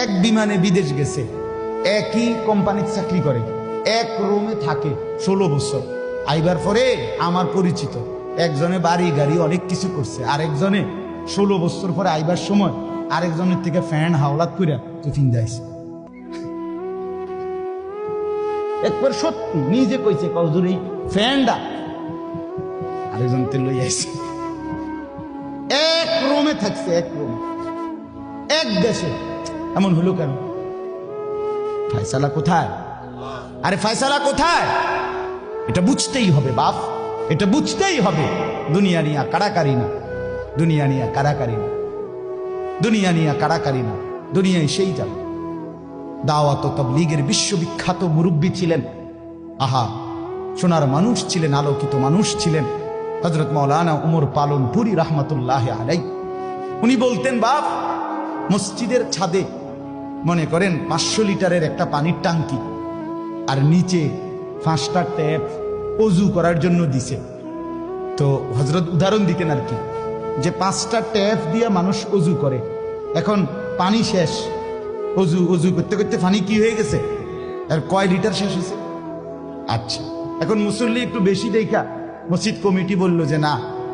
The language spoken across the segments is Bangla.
এক বিমানে বিদেশ গেছে, একই কোম্পানির চাকরি করে, এক রুমে থাকে 16 বছর। আইবার পরে আমার পরিচিত একজনে বাড়ি গাড়ি অনেক কিছু করছে, আরেকজনে 16 বছর পরে আইবার সময় আরেকজনের থেকে ফ্যান হাওলাত কইরা টিফিন দেয়ছে। একবার সত্যি নিজে কইছে, কজুরি ফ্যানটা আরেকজন তে লই আইছে। এক রুমে থাকছে, এক রুম, এক দেশে। এমন হলো কেন? ফায়সালা কোথায়? আরে ফায়সালা কোথায়? এটা বুঝতেই হবে বাপ, এটা বুঝতেই হবে। দুনিয়া নিয়া কাড়াকাড়ি না, দুনিয়া নিয়া কাড়াকাড়ি না, দুনিয়া নিয়া কাড়াকাড়ি না, দুনিয়ায় সেই যাবে। দাওয়াত ও তাবলীগের বিশ্ববিখ্যাত মুরব্বী ছিলেন, আহা সোনার মানুষ ছিলেন, আলোকিত মানুষ ছিলেন হযরত মাওলানা উমর পালনপুরি রাহমাতুল্লাহ আলাইহি। উনি বলতেন, বাপ মসজিদের ছাদে মনে করেন 500 লিটারের একটা পানির টাঙ্কি, আর নিচে 5টা ট্যাপ অজু করার জন্য দিছে। তো হযরত উদাহরণ দিতেন আর কি, যে 5টা ট্যাপ দিয়ে মানুষ অজু করে, এখন পানি শেষ, অজু করতে করতে পানি কি হয়ে গেছে, আর কয় লিটার শেষ হয়েছে। আচ্ছা, এখন মুসল্লি একটু বেশি দেখা মসজিদ কমিটি বলল যে না,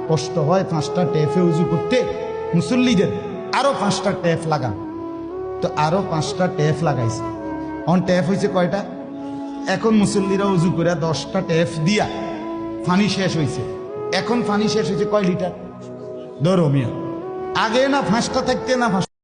কষ্ট হয় 5টা ট্যাপে উজু করতে, মুসল্লিদের আরো 5টা ট্যাপ লাগান। তো আরো 5টা ট্যাপ লাগাইছে। অন ট্যাপ হয়েছে কয়টা? এখন মুসল্লিরা উজু করে 10টা ট্যাপ দিয়া পানি শেষ হয়েছে। এখন পানি শেষ হয়েছে কয় লিটার? ধরো মিয়া, আগে না 5টা থাকতে না